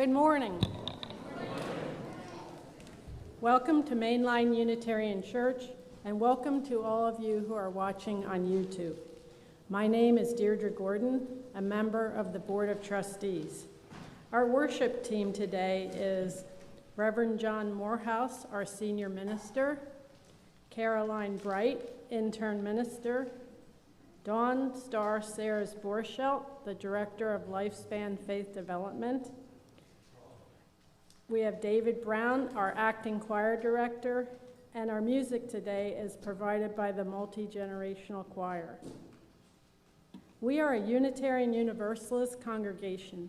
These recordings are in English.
Good morning. Welcome to Mainline Unitarian Church, and welcome to all of you who are watching on YouTube. My name is Deirdre Gordon, a member of the Board of Trustees. Our worship team today is Reverend John Morehouse, our senior minister, Caroline Bright, intern minister, Dawn Star Sarahs-Borchelt, the director of Lifespan Faith Development. We have David Brown, our acting choir director, and our music today is provided by the Multigenerational Choir. We are a Unitarian Universalist congregation.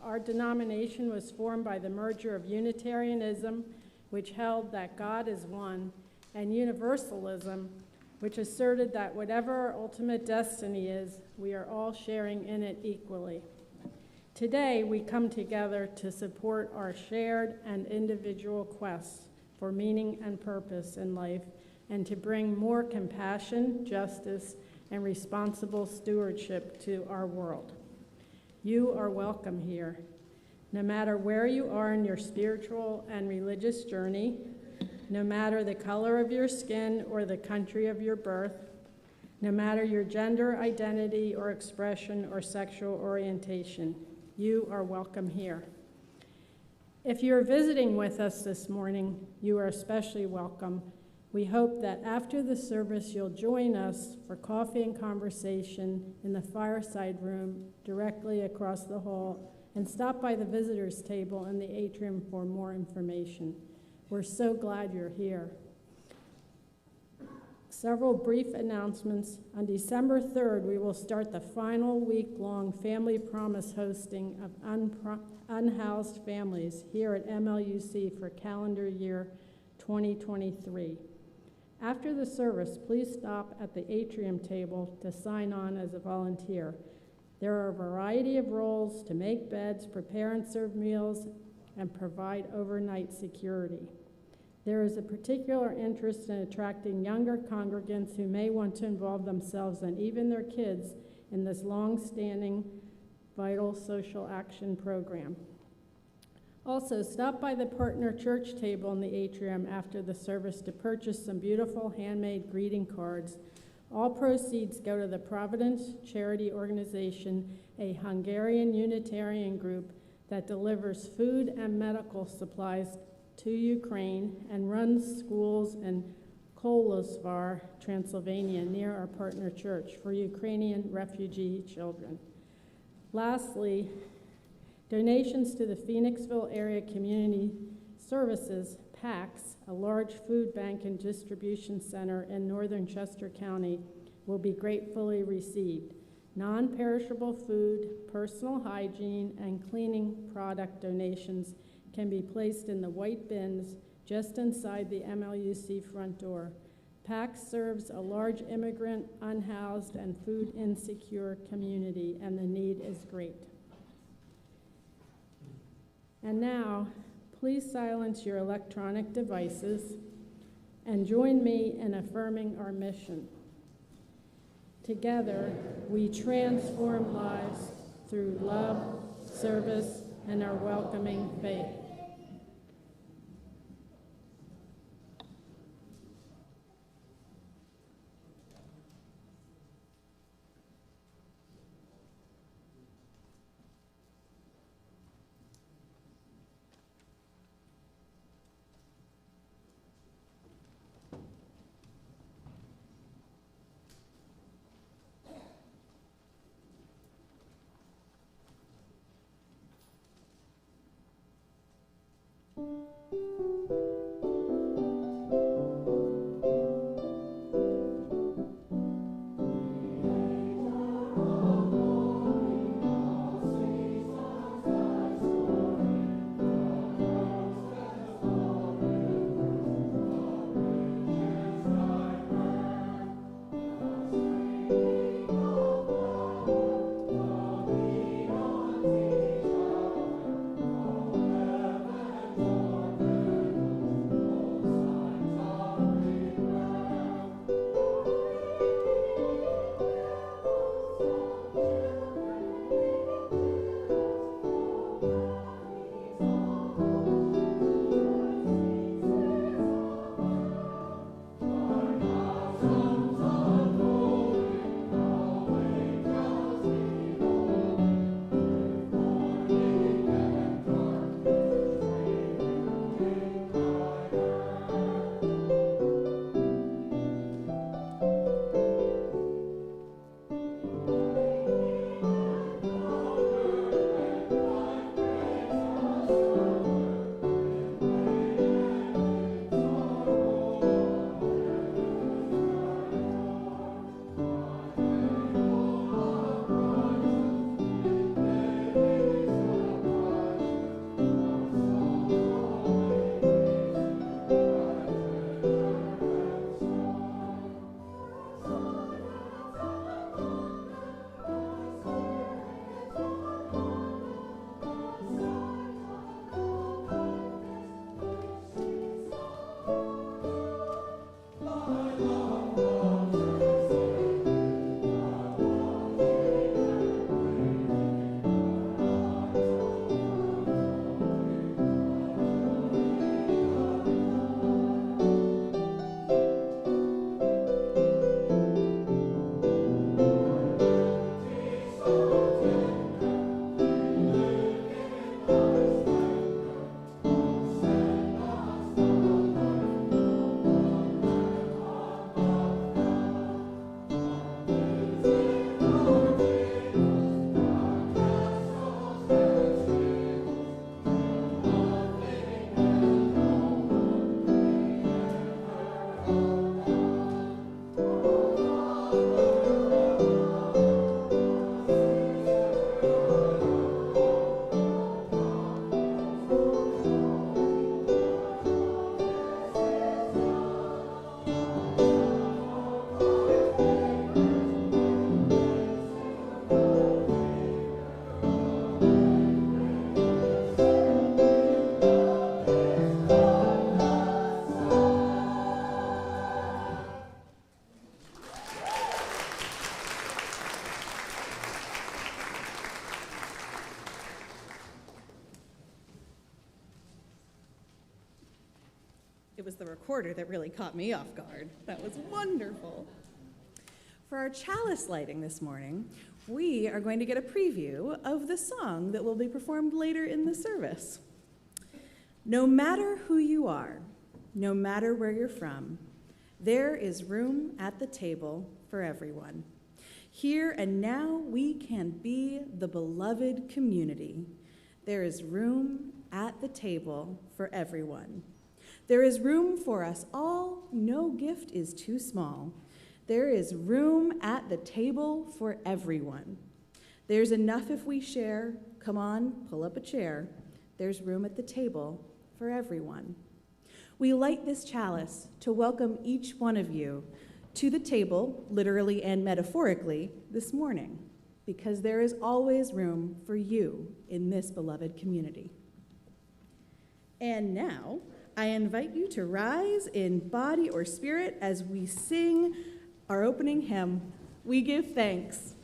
Our denomination was formed by the merger of Unitarianism, which held that God is one, and Universalism, which asserted that whatever our ultimate destiny is, we are all sharing in it equally. Today, we come together to support our shared and individual quests for meaning and purpose in life, and to bring more compassion, justice, and responsible stewardship to our world. You are welcome here. No matter where you are in your spiritual and religious journey, no matter the color of your skin or the country of your birth, no matter your gender identity or expression or sexual orientation, you are welcome here. If you're visiting with us this morning, you are especially welcome. We hope that after the service, you'll join us for coffee and conversation in the fireside room directly across the hall, and stop by the visitors table in the atrium for more information. We're so glad you're here. Several brief announcements. On December 3rd, we will start the final week-long Family Promise hosting of unhoused families here at MLUC for calendar year 2023. After the service, please stop at the atrium table to sign on as a volunteer. There are a variety of roles to make beds, prepare and serve meals, and provide overnight security. There is a particular interest in attracting younger congregants who may want to involve themselves and even their kids in this long-standing, vital social action program. Also, stop by the partner church table in the atrium after the service to purchase some beautiful handmade greeting cards. All proceeds go to the Providence Charity Organization, a Hungarian Unitarian group that delivers food and medical supplies to Ukraine and runs schools in Kolosvar, Transylvania, near our partner church for Ukrainian refugee children. Lastly, donations to the Phoenixville Area Community Services, PACS, a large food bank and distribution center in northern Chester County, will be gratefully received. Non-perishable food, personal hygiene, and cleaning product donations can be placed in the white bins just inside the MLUC front door. PACS serves a large immigrant, unhoused, and food insecure community, and the need is great. And now, please silence your electronic devices and join me in affirming our mission. Together, we transform lives through love, service, and our welcoming faith. was the recorder that really caught me off guard. That was wonderful. For our chalice lighting this morning, we are going to get a preview of the song that will be performed later in the service. No matter who you are, no matter where you're from, there is room at the table for everyone. Here and now, we can be the beloved community. There is room at the table for everyone. There is room for us all. No gift is too small. There is room at the table for everyone. There's enough if we share. Come on, pull up a chair. There's room at the table for everyone. We light this chalice to welcome each one of you to the table, literally and metaphorically, this morning, because there is always room for you in this beloved community. And now, I invite you to rise in body or spirit as we sing our opening hymn, We Give Thanks.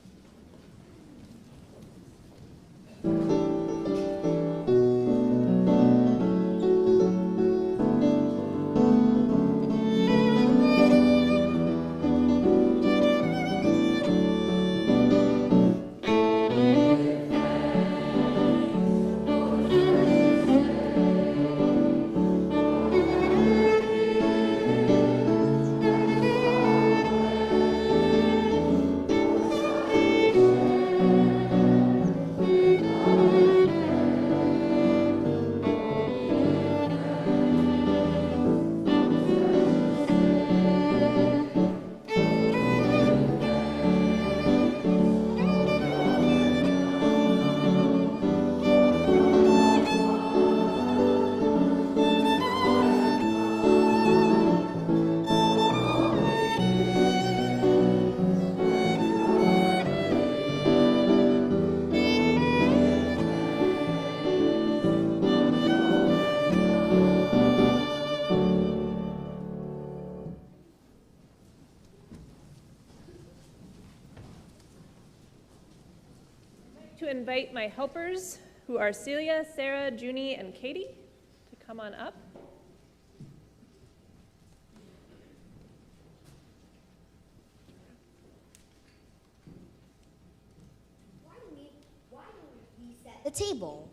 Invite my helpers, who are Celia, Sarah, Junie, and Katie, to come on up. Why don't we set the table?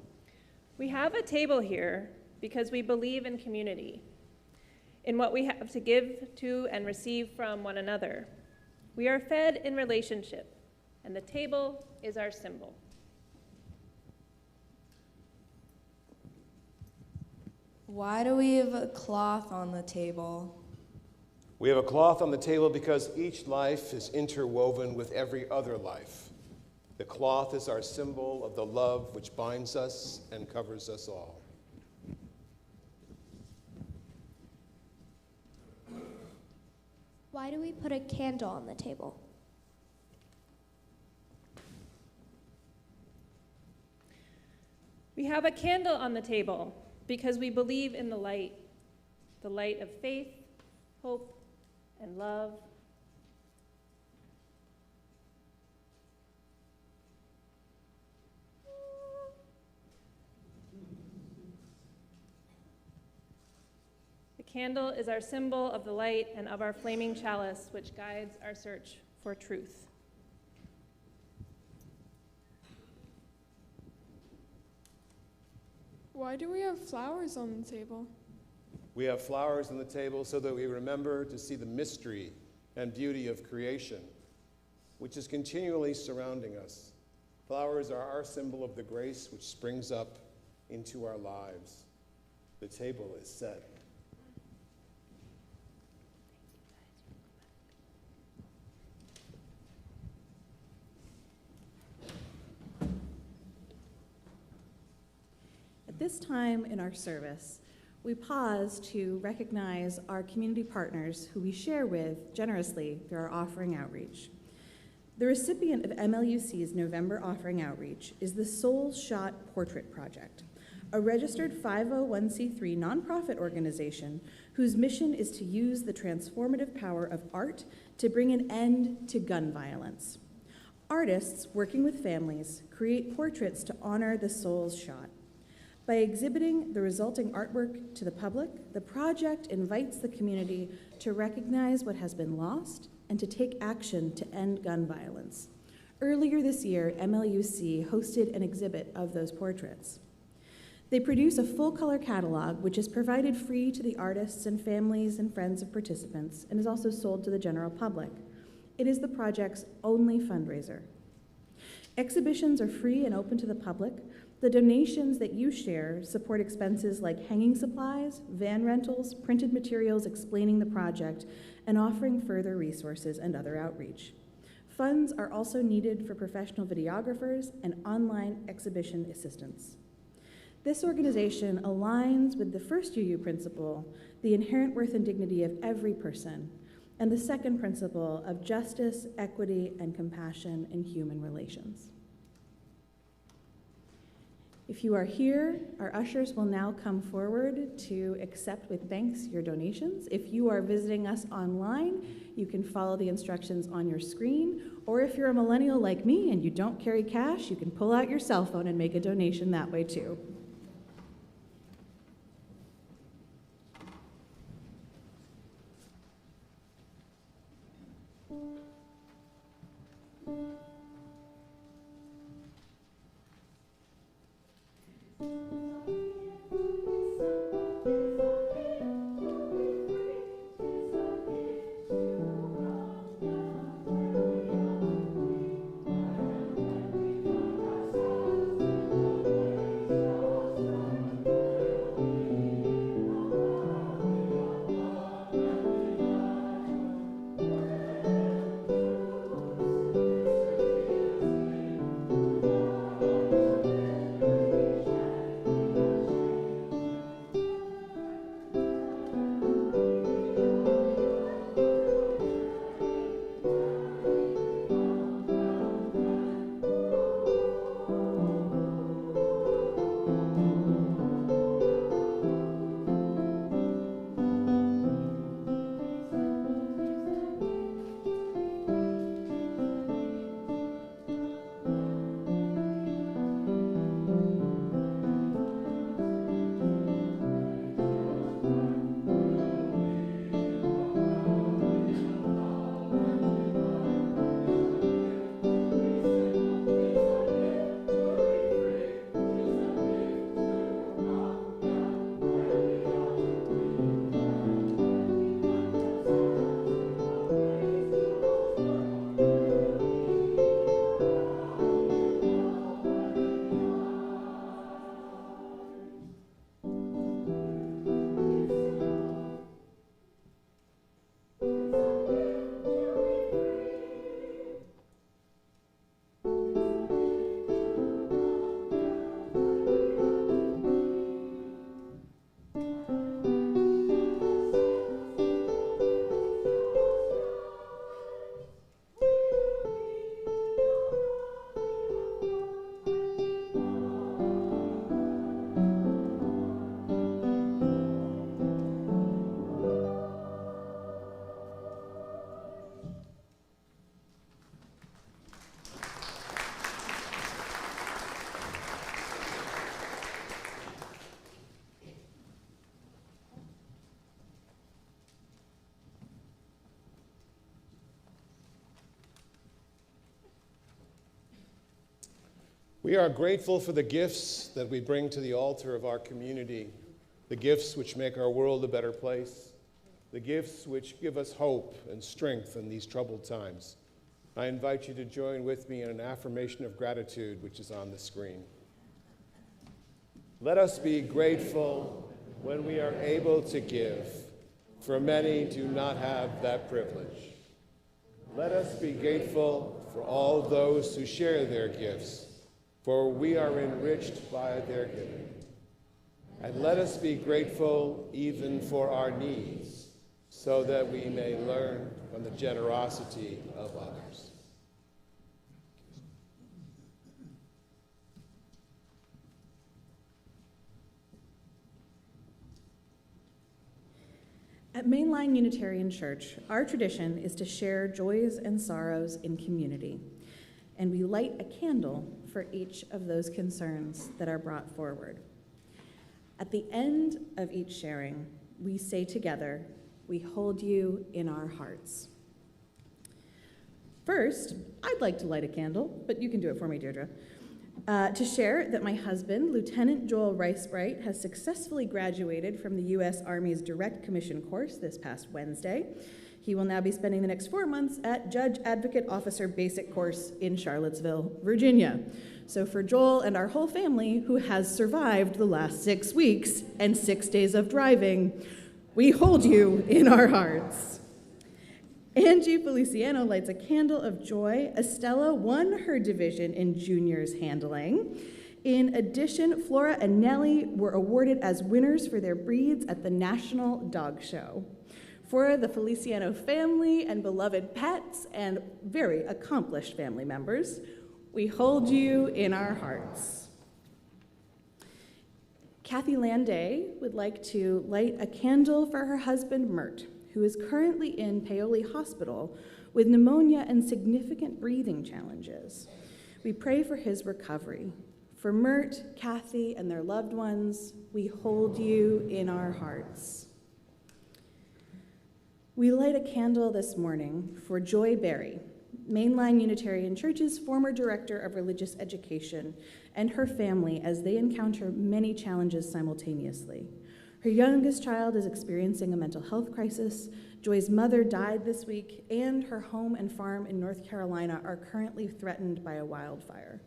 We have a table here because we believe in community, in what we have to give to and receive from one another. We are fed in relationship, and the table is our symbol. Why do we have a cloth on the table? We have a cloth on the table because each life is interwoven with every other life. The cloth is our symbol of the love which binds us and covers us all. Why do we put a candle on the table? We have a candle on the table because we believe in the light of faith, hope, and love. The candle is our symbol of the light and of our flaming chalice, which guides our search for truth. Why do we have flowers on the table? We have flowers on the table so that we remember to see the mystery and beauty of creation, which is continually surrounding us. Flowers are our symbol of the grace which springs up into our lives. The table is set. At this time in our service, we pause to recognize our community partners who we share with generously through our offering outreach. The recipient of MLUC's November offering outreach is the Soul Shot Portrait Project, a registered 501c3 nonprofit organization whose mission is to use the transformative power of art to bring an end to gun violence. Artists working with families create portraits to honor the souls shot. By exhibiting the resulting artwork to the public, the project invites the community to recognize what has been lost and to take action to end gun violence. Earlier this year, MLUC hosted an exhibit of those portraits. They produce a full-color catalog, which is provided free to the artists and families and friends of participants, and is also sold to the general public. It is the project's only fundraiser. Exhibitions are free and open to the public. The donations that you share support expenses like hanging supplies, van rentals, printed materials explaining the project, and offering further resources and other outreach. Funds are also needed for professional videographers and online exhibition assistance. This organization aligns with the first UU principle, the inherent worth and dignity of every person, and the second principle of justice, equity, and compassion in human relations. If you are here, our ushers will now come forward to accept with thanks your donations. If you are visiting us online, you can follow the instructions on your screen, or if you're a millennial like me and you don't carry cash, you can pull out your cell phone and make a donation that way too. We are grateful for the gifts that we bring to the altar of our community, the gifts which make our world a better place, the gifts which give us hope and strength in these troubled times. I invite you to join with me in an affirmation of gratitude, which is on the screen. Let us be grateful when we are able to give, for many do not have that privilege. Let us be grateful for all those who share their gifts, for we are enriched by their giving. And let us be grateful even for our needs, so that we may learn from the generosity of others. At Mainline Unitarian Church, our tradition is to share joys and sorrows in community, and we light a candle for each of those concerns that are brought forward. At the end of each sharing, we say together, "We hold you in our hearts." First, I'd like to light a candle, but you can do it for me, Deirdre, to share that my husband, Lieutenant Joel Ricebright, has successfully graduated from the U.S. Army's Direct Commission course this past Wednesday. He will now be spending the next 4 months at Judge Advocate Officer Basic Course in Charlottesville, Virginia. So for Joel and our whole family, who has survived the last 6 weeks and 6 days of driving, we hold you in our hearts. Angie Feliciano lights a candle of joy. Estella won her division in juniors handling. In addition, Flora and Nellie were awarded as winners for their breeds at the National Dog Show. For the Feliciano family and beloved pets and very accomplished family members, we hold you in our hearts. Kathy Landay would like to light a candle for her husband, Mert, who is currently in Paoli Hospital with pneumonia and significant breathing challenges. We pray for his recovery. For Mert, Kathy, and their loved ones, we hold you in our hearts. We light a candle this morning for Joy Berry, Mainline Unitarian Church's former Director of Religious Education, and her family as they encounter many challenges simultaneously. Her youngest child is experiencing a mental health crisis, Joy's mother died this week, and her home and farm in North Carolina are currently threatened by a wildfire.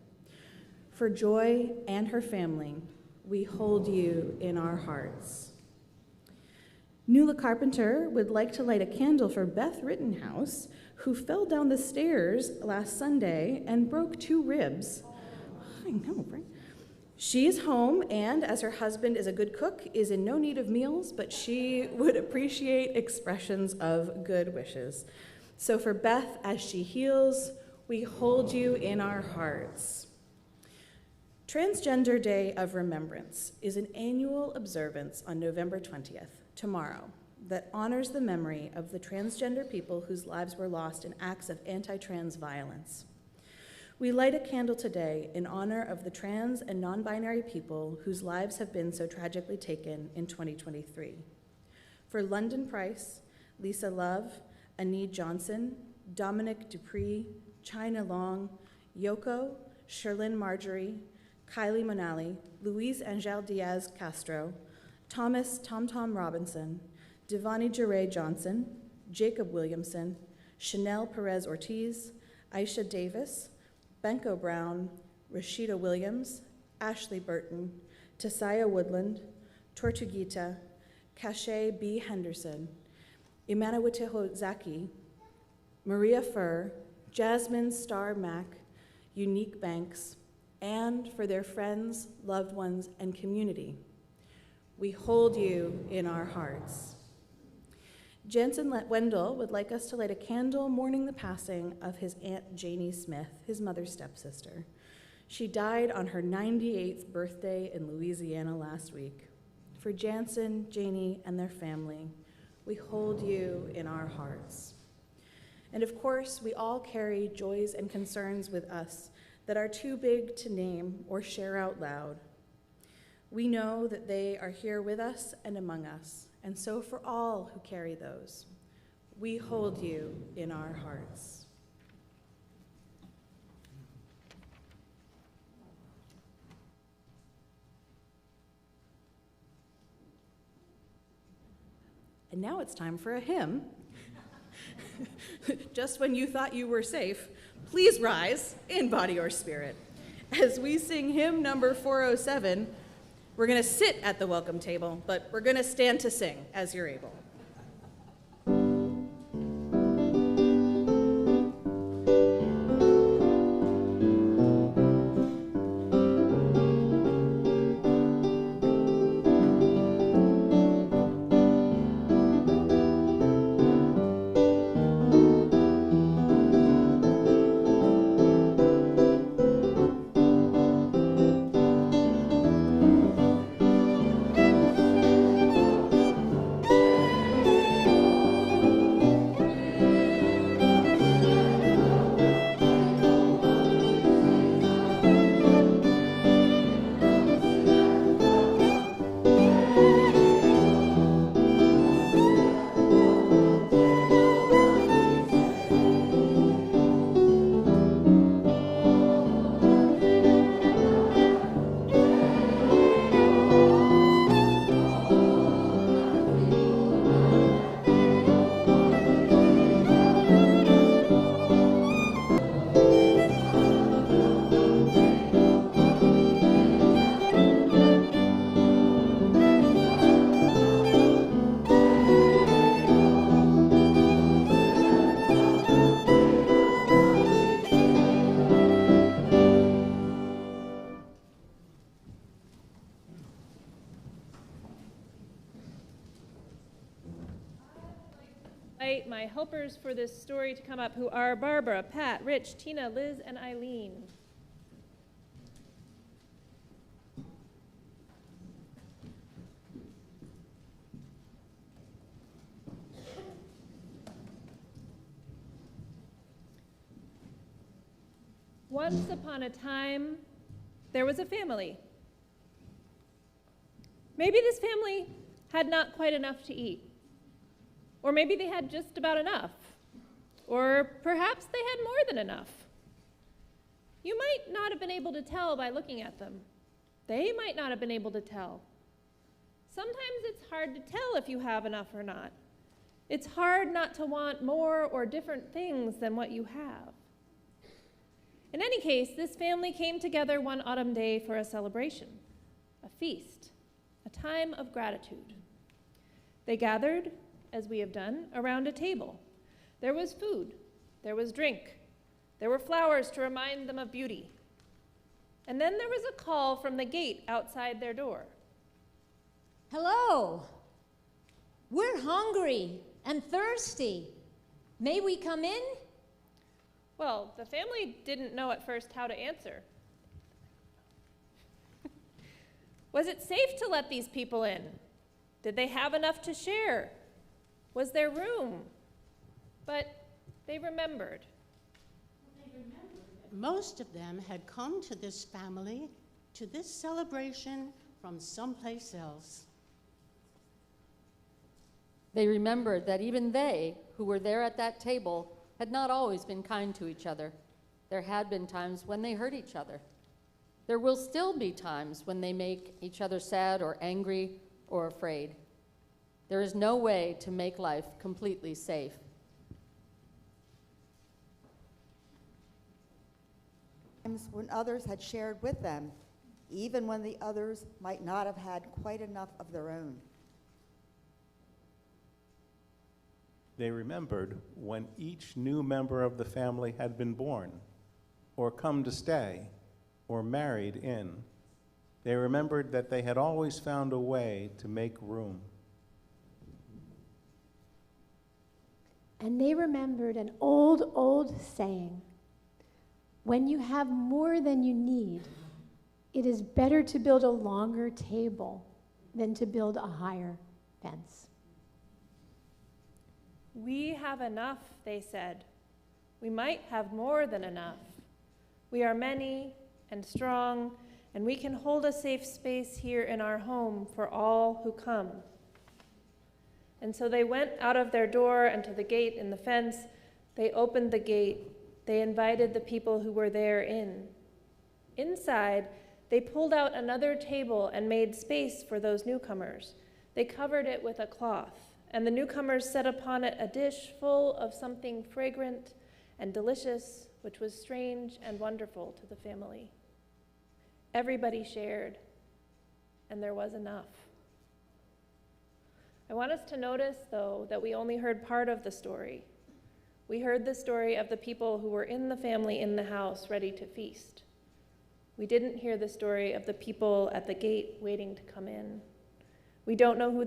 For Joy and her family, we hold you in our hearts. Nuala Carpenter would like to light a candle for Beth Rittenhouse, who fell down the stairs last Sunday and broke 2 ribs. I know, right? She is home, and as her husband is a good cook, is in no need of meals, but she would appreciate expressions of good wishes. So for Beth, as she heals, we hold you in our hearts. Transgender Day of Remembrance is an annual observance on November 20th, tomorrow, that honors the memory of the transgender people whose lives were lost in acts of anti-trans violence. We light a candle today in honor of the trans and non-binary people whose lives have been so tragically taken in 2023. For London Price, Lisa Love, Anee Johnson, Dominic Dupree, China Long, Yoko, Sherlyn Marjorie, Kylie Monali, Louise Angel Diaz Castro, Thomas Tom Tom Robinson, Devani Jure Johnson, Jacob Williamson, Chanel Perez Ortiz, Aisha Davis, Benko Brown, Rashida Williams, Ashley Burton, Tasaya Woodland, Tortuguita, Cache B. Henderson, Imanawateho Zaki, Maria Furr, Jasmine Star Mack, Unique Banks, and for their friends, loved ones, and community. We hold you in our hearts. Jensen Wendell would like us to light a candle mourning the passing of his Aunt Janie Smith, his mother's stepsister. She died on her 98th birthday in Louisiana last week. For Jansen, Janie, and their family, we hold you in our hearts. And of course, we all carry joys and concerns with us that are too big to name or share out loud. We know that they are here with us and among us, and so for all who carry those, we hold you in our hearts. And now it's time for a hymn. Just when you thought you were safe, please rise in body or spirit. As we sing hymn number 407, we're going to sit at the welcome table, but we're going to stand to sing as you're able. invite my helpers for this story to come up, who are Barbara, Pat, Rich, Tina, Liz, and Eileen. Once upon a time, there was a family. Maybe this family had not quite enough to eat. Or maybe they had just about enough. Or perhaps they had more than enough. You might not have been able to tell by looking at them. They might not have been able to tell. Sometimes it's hard to tell if you have enough or not. It's hard not to want more or different things than what you have. In any case, this family came together one autumn day for a celebration, a feast, a time of gratitude. They gathered, as we have done, around a table. There was food, there was drink, there were flowers to remind them of beauty. And then there was a call from the gate outside their door. Hello, we're hungry and thirsty. May we come in? Well, the family didn't know at first how to answer. Was it safe to let these people in? Did they have enough to share? Was there room? But they remembered. Most of them had come to this family, to this celebration from someplace else. They remembered that even they, who were there at that table, had not always been kind to each other. There had been times when they hurt each other. There will still be times when they make each other sad or angry or afraid. There is no way to make life completely safe. Times when others had shared with them, even when the others might not have had quite enough of their own. They remembered when each new member of the family had been born, or come to stay, or married in. They remembered that they had always found a way to make room. And they remembered an old saying, when you have more than you need, it is better to build a longer table than to build a higher fence. We have enough, they said. We might have more than enough. We are many and strong, and we can hold a safe space here in our home for all who come. And so they went out of their door and to the gate in the fence. They opened the gate. They invited the people who were there in. Inside, they pulled out another table and made space for those newcomers. They covered it with a cloth, and the newcomers set upon it a dish full of something fragrant and delicious, which was strange and wonderful to the family. Everybody shared, and there was enough. I want us to notice, though, that we only heard part of the story. We heard the story of the people who were in the family in the house ready to feast. We didn't hear the story of the people at the gate waiting to come in. We don't know who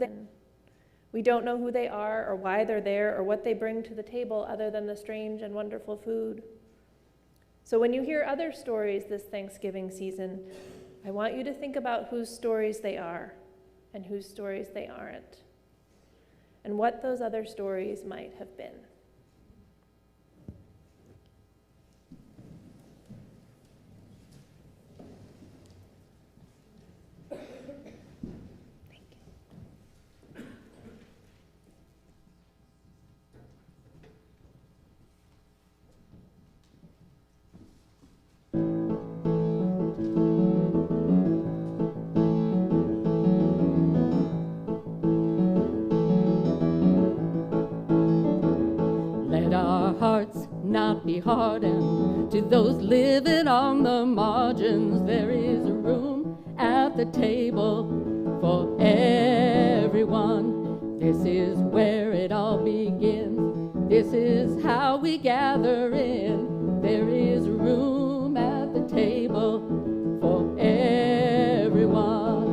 they are or why they're there or what they bring to the table other than the strange and wonderful food. So when you hear other stories this Thanksgiving season, I want you to think about whose stories they are and whose stories they aren't, and what those other stories might have been. Not be hardened to those living on the margins. There is room at the table for everyone. This is where it all begins. This is how we gather in. There is room at the table for everyone.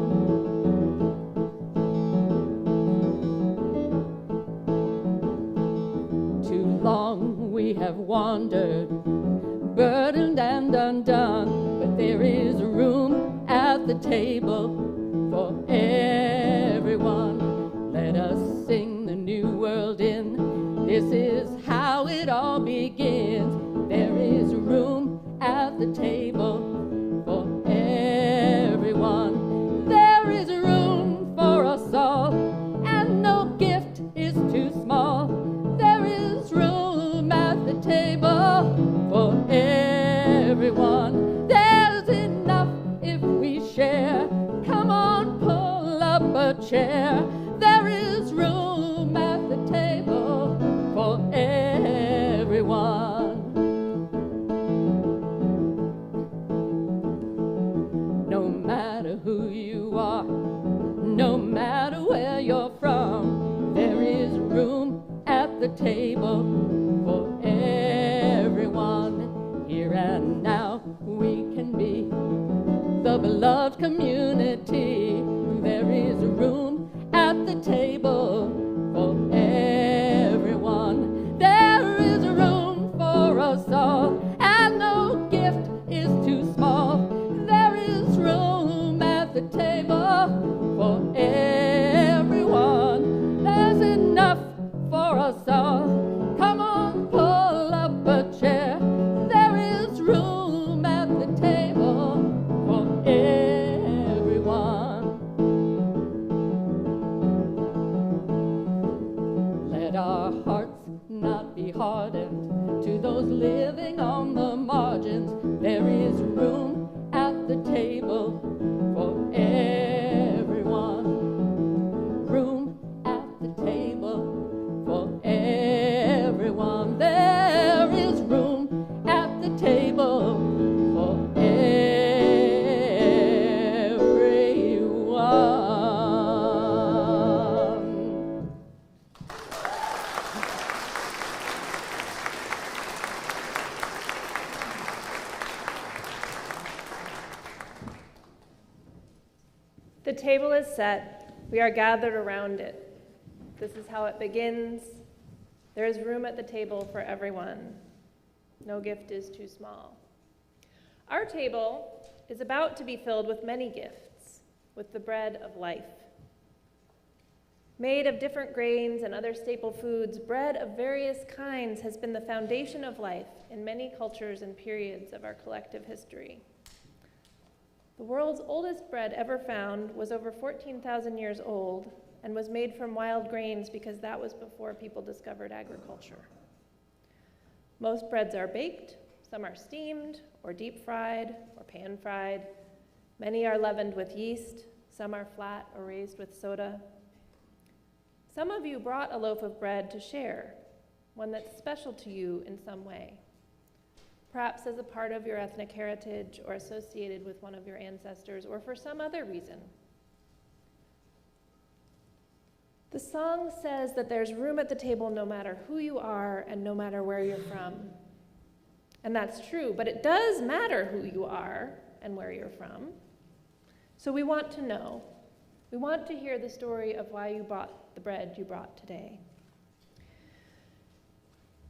and undone, but there is room at the table for everyone. Let us sing the new world in. This is how it all begins. There is room at the table for everyone. There is room for us all, and no gift is too small. There is room at the table for everyone. There's enough if we share. Come on, pull up a chair. There is room at the table for everyone. No matter who you are, no matter where you're from, there is room at the table for everyone. Here and now we can be the beloved community. There is room at the table for everyone. There is room for us all, and no gift is too small. There is room at the table for everyone. There's enough for us all. Come on, pull up a chair. There is room at the table for everyone. Let our hearts not be hardened to those living on the margins. There is room at the table for everyone. Room at the table for everyone. There is room at the table for everyone. The table is set. We are gathered around it. This is how it begins. There is room at the table for everyone. No gift is too small. Our table is about to be filled with many gifts, with the bread of life. Made of different grains and other staple foods, bread of various kinds has been the foundation of life in many cultures and periods of our collective history. The world's oldest bread ever found was over 14,000 years old and was made from wild grains because that was before people discovered agriculture. Most breads are baked, some are steamed or deep fried or pan fried. Many are leavened with yeast, some are flat or raised with soda. Some of you brought a loaf of bread to share, one that's special to you in some way, perhaps as a part of your ethnic heritage or associated with one of your ancestors or for some other reason. The song says that there's room at the table no matter who you are and no matter where you're from. And that's true, but it does matter who you are and where you're from. So we want to know. We want to hear the story of why you brought the bread you brought today.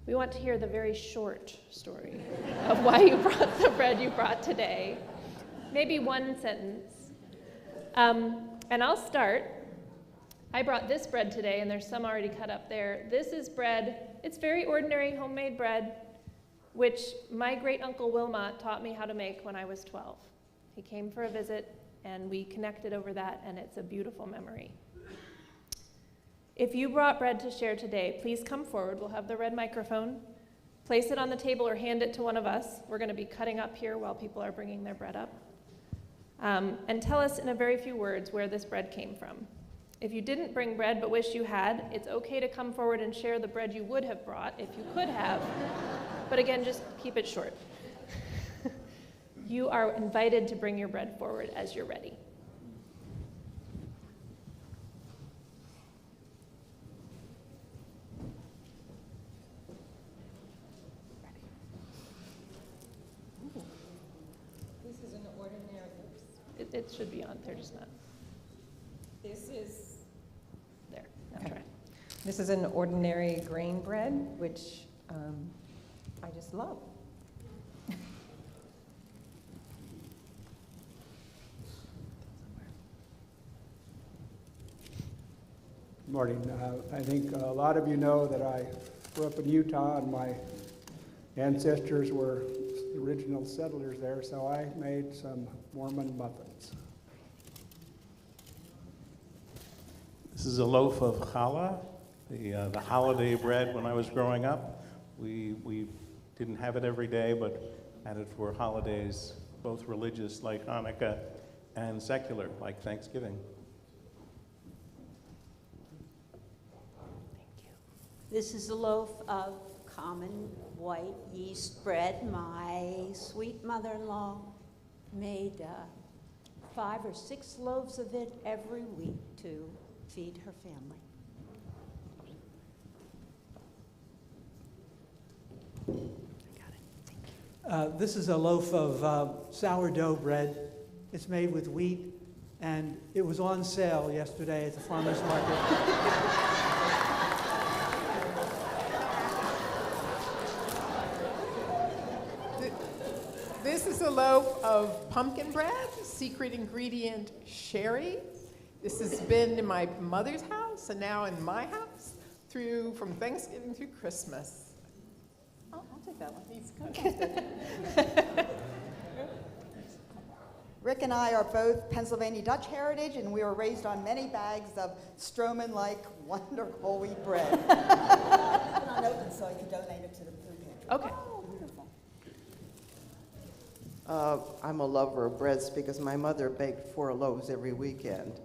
We want to hear the very short story of why you brought the bread you brought today. Maybe one sentence. And I'll start. I brought this bread today, and there's some already cut up there. This is bread. It's very ordinary homemade bread, which my great-uncle Wilmot taught me how to make when I was 12. He came for a visit, and we connected over that, and it's a beautiful memory. If you brought bread to share today, please come forward. We'll have the red microphone. Place it on the table or hand it to one of us. We're going to be cutting up here while people are bringing their bread up. And tell us in a very few words where this bread came from. If you didn't bring bread but wish you had, it's okay to come forward and share the bread you would have brought if you could have. But again, just keep it short. You are invited to bring your bread forward as you're ready. This is an ordinary, It should be on, they're just not. this is, There, now try. this is an ordinary grain bread, which I just love. Morning. I think a lot of you know that I grew up in Utah and my ancestors were the original settlers there, so I made some Mormon muffins. This is a loaf of challah, the holiday bread. When I was growing up, we didn't have it every day, but had it for holidays, both religious like Hanukkah and secular like Thanksgiving. This is a loaf of common white yeast bread. My sweet mother-in-law made 5 or 6 loaves of it every week to feed her family. This is a loaf of sourdough bread. It's made with wheat, and it was on sale yesterday at the farmer's market. This is a loaf of pumpkin bread, secret ingredient sherry. This has been in my mother's house and now in my house from Thanksgiving through Christmas. Oh, I'll take that one. He's good. Rick and I are both Pennsylvania Dutch heritage, and we were raised on many bags of Stroman-like wonderful whole wheat bread. Unopened, so I can donate it to the food pantry. Okay. Oh, wonderful. I'm a lover of breads because my mother baked 4 loaves every weekend.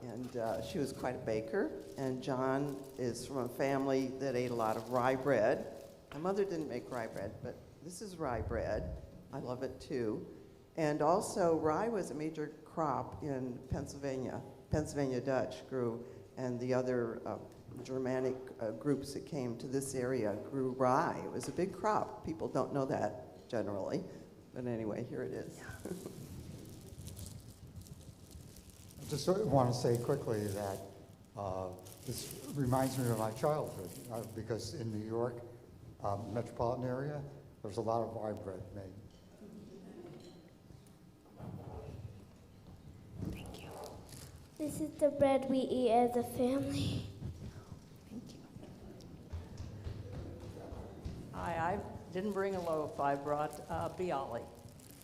And she was quite a baker. And John is from a family that ate a lot of rye bread. My mother didn't make rye bread, but this is rye bread. I love it too. And also, rye was a major crop in Pennsylvania. Pennsylvania Dutch grew, and the other Germanic groups that came to this area grew rye. It was a big crop. People don't know that generally. But anyway, here it is. I just want to say quickly that this reminds me of my childhood because in New York, metropolitan area, there's a lot of rye bread made. Thank you. This is the bread we eat as a family. Thank you. Hi, I didn't bring a loaf. I brought bialy.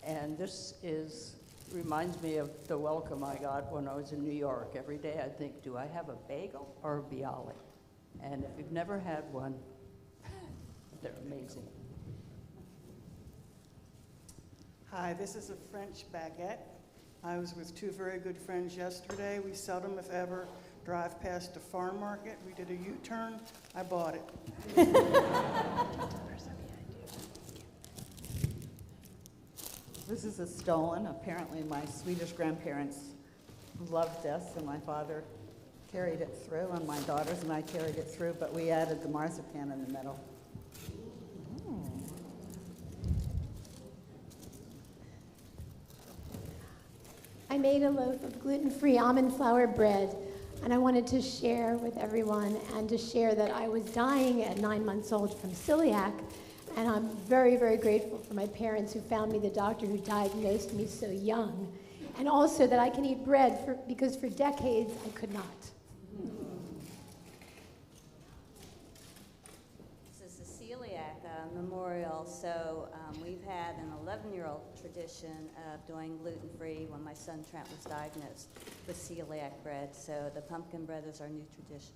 And this reminds me of the welcome I got when I was in New York. Every day I'd think, do I have a bagel or a bialy? And if you've never had one, they're amazing. Hi, this is a French baguette. I was with 2 very good friends yesterday. We seldom, if ever, drive past a farm market. We did a U-turn. I bought it. This is a stollen. Apparently my Swedish grandparents loved this, and my father carried it through, and my daughters and I carried it through, but we added the marzipan in the middle. I made a loaf of gluten-free almond flour bread, and I wanted to share with everyone and to share that I was dying at 9 months old from celiac, and I'm very, very grateful for my parents who found me the doctor who diagnosed me so young, and also that I can eat bread because for decades I could not. This is the celiac memorial, so we've had an 11-year-old tradition of doing gluten-free when my son Trent was diagnosed with celiac bread, so the pumpkin bread is our new tradition.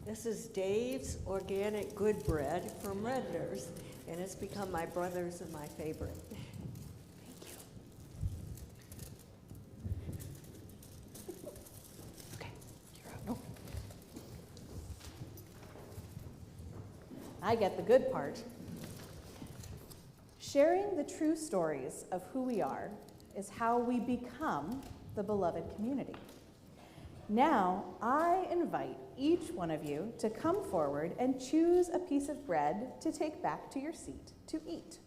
This is Dave's Organic Good Bread from Redner's, and it's become my brother's and my favorite. I get the good part. Sharing the true stories of who we are is how we become the beloved community. Now, I invite each one of you to come forward and choose a piece of bread to take back to your seat to eat.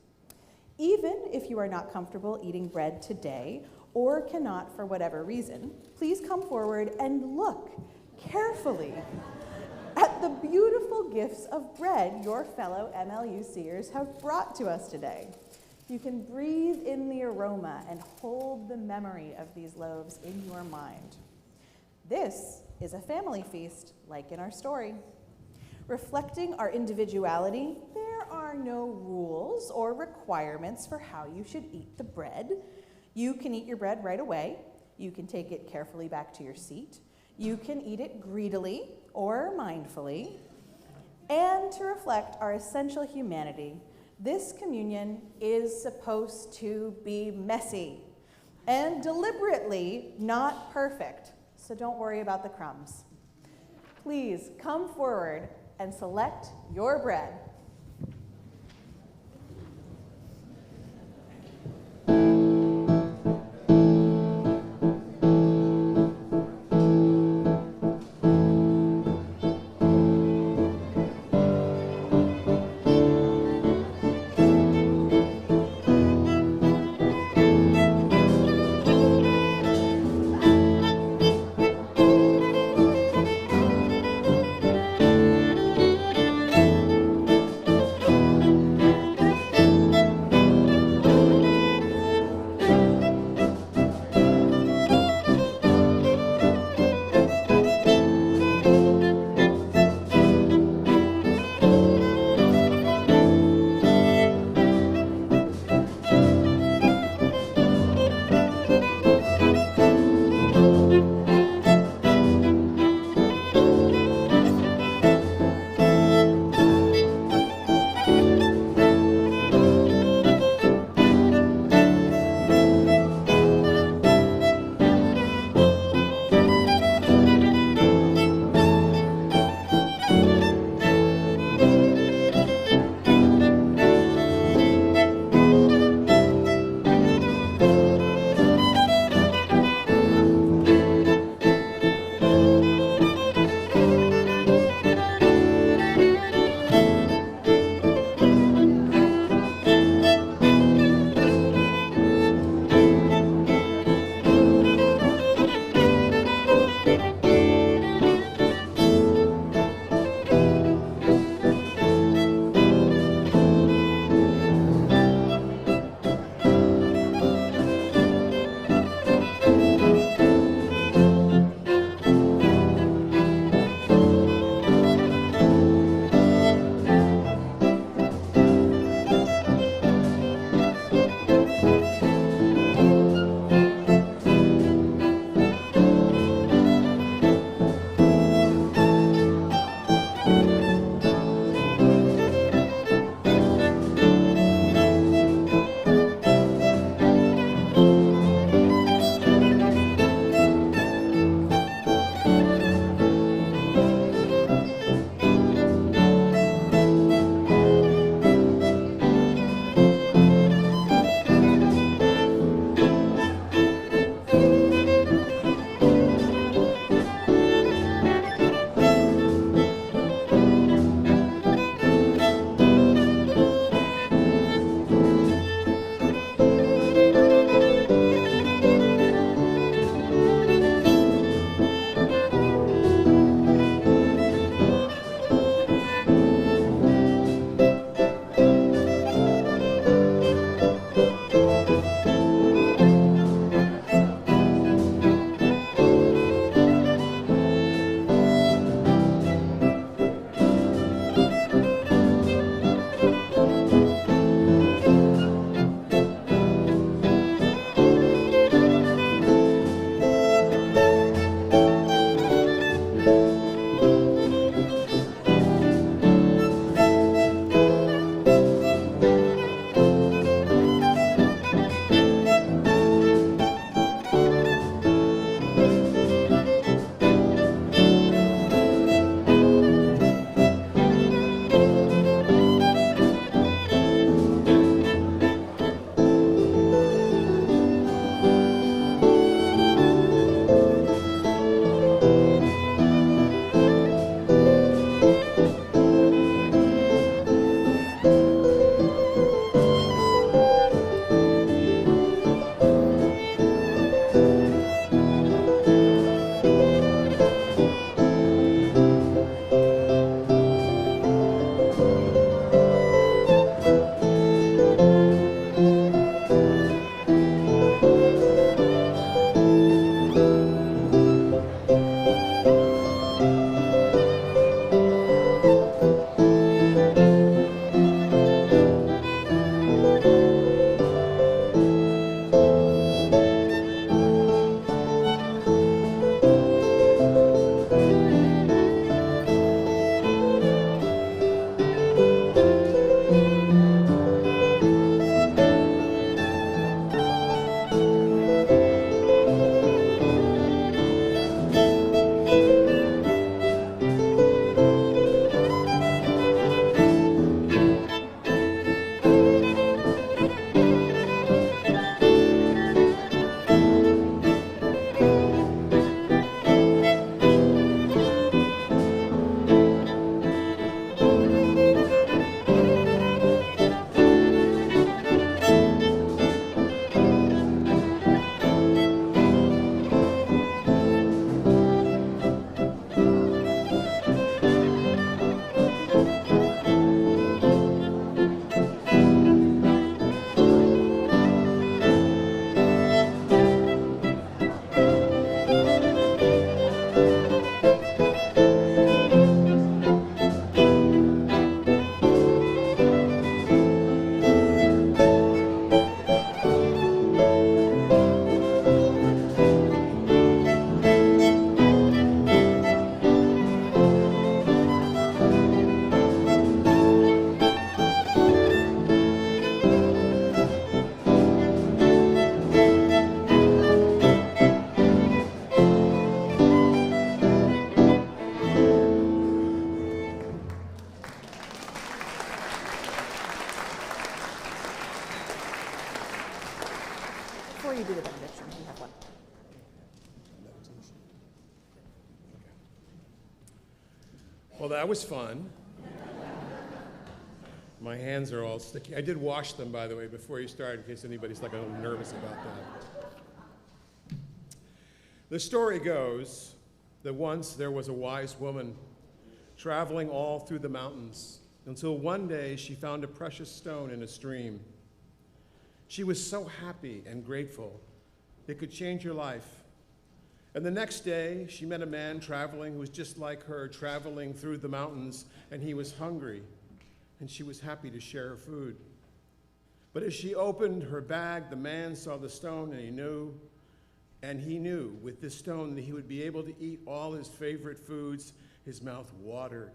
Even if you are not comfortable eating bread today or cannot for whatever reason, please come forward and look carefully at the beautiful gifts of bread your fellow MLUCers have brought to us today. You can breathe in the aroma and hold the memory of these loaves in your mind. This is a family feast, like in our story. Reflecting our individuality, there are no rules or requirements for how you should eat the bread. You can eat your bread right away. You can take it carefully back to your seat. You can eat it greedily or mindfully. And to reflect our essential humanity, this communion is supposed to be messy and deliberately not perfect, so don't worry about the crumbs. Please come forward and select your bread. before you do the benediction, we have one. Well, that was fun. My hands are all sticky. I did wash them, by the way, before you started, in case anybody's like a little nervous about that. The story goes that once there was a wise woman traveling all through the mountains until one day she found a precious stone in a stream. She was so happy and grateful it could change her life. And the next day, she met a man traveling who was just like her, traveling through the mountains, and he was hungry, and she was happy to share her food. But as she opened her bag, the man saw the stone, and he knew with this stone that he would be able to eat all his favorite foods. His mouth watered,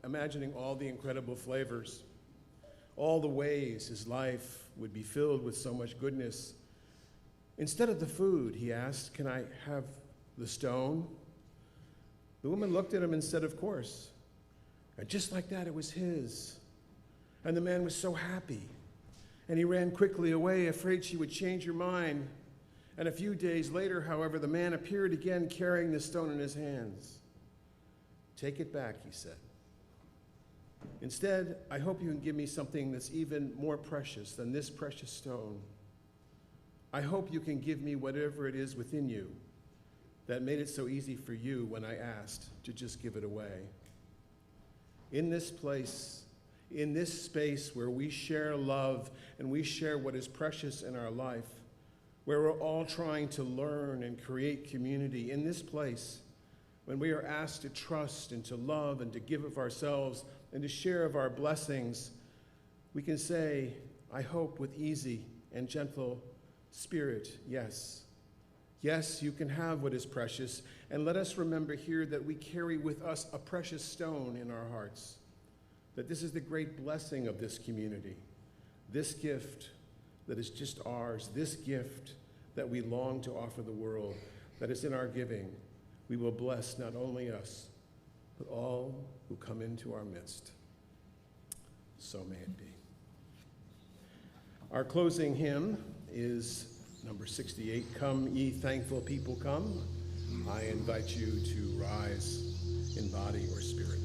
imagining all the incredible flavors, all the ways his life would be filled with so much goodness. Instead of the food, he asked, "Can I have the stone?" The woman looked at him and said, "Of course." And just like that, it was his. And the man was so happy. And he ran quickly away, afraid she would change her mind. And a few days later, however, the man appeared again carrying the stone in his hands. "Take it back," he said. "Instead, I hope you can give me something that's even more precious than this precious stone. I hope you can give me whatever it is within you that made it so easy for you when I asked to just give it away." In this place, in this space where we share love and we share what is precious in our life, where we're all trying to learn and create community, in this place, when we are asked to trust and to love and to give of ourselves and to share of our blessings, we can say, I hope with easy and gentle spirit, yes. Yes, you can have what is precious, and let us remember here that we carry with us a precious stone in our hearts, that this is the great blessing of this community, this gift that is just ours, this gift that we long to offer the world, that is in our giving. We will bless not only us, but all who come into our midst. So may it be. Our closing hymn is number 68, "Come Ye Thankful People Come." I invite you to rise in body or spirit.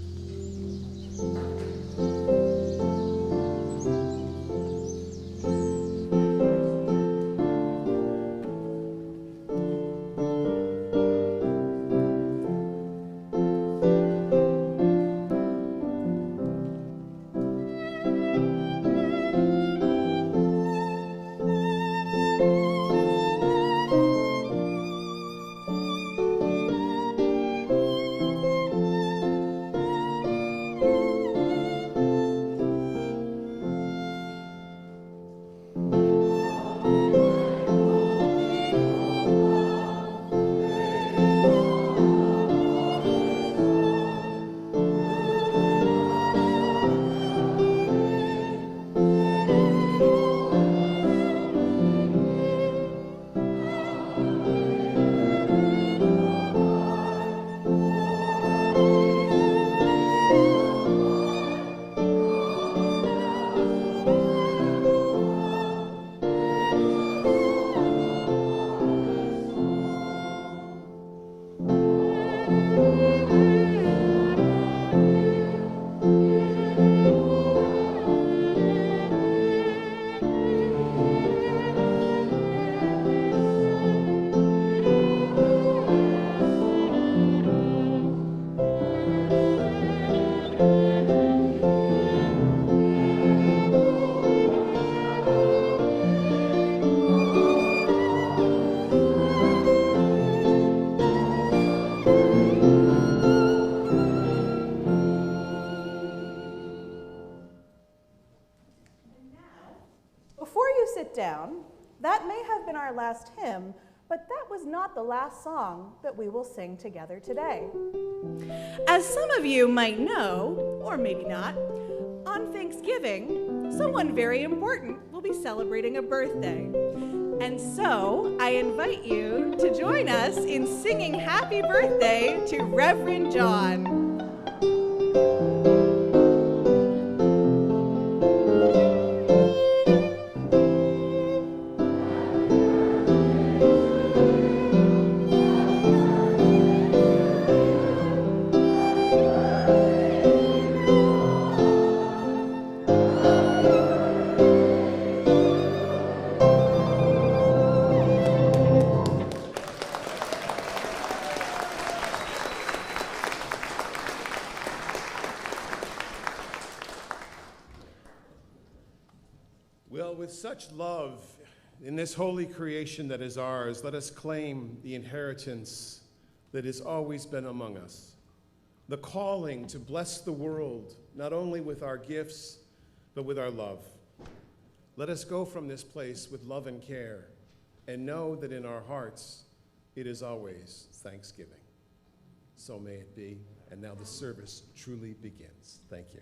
down. That may have been our last hymn, but that was not the last song that we will sing together today. As some of you might know, or maybe not, on Thanksgiving, someone very important will be celebrating a birthday. And so I invite you to join us in singing happy birthday to Reverend John. Well, with such love in this holy creation that is ours, let us claim the inheritance that has always been among us. The calling to bless the world, not only with our gifts, but with our love. Let us go from this place with love and care, and know that in our hearts it is always thanksgiving. So may it be. And now the service truly begins. Thank you.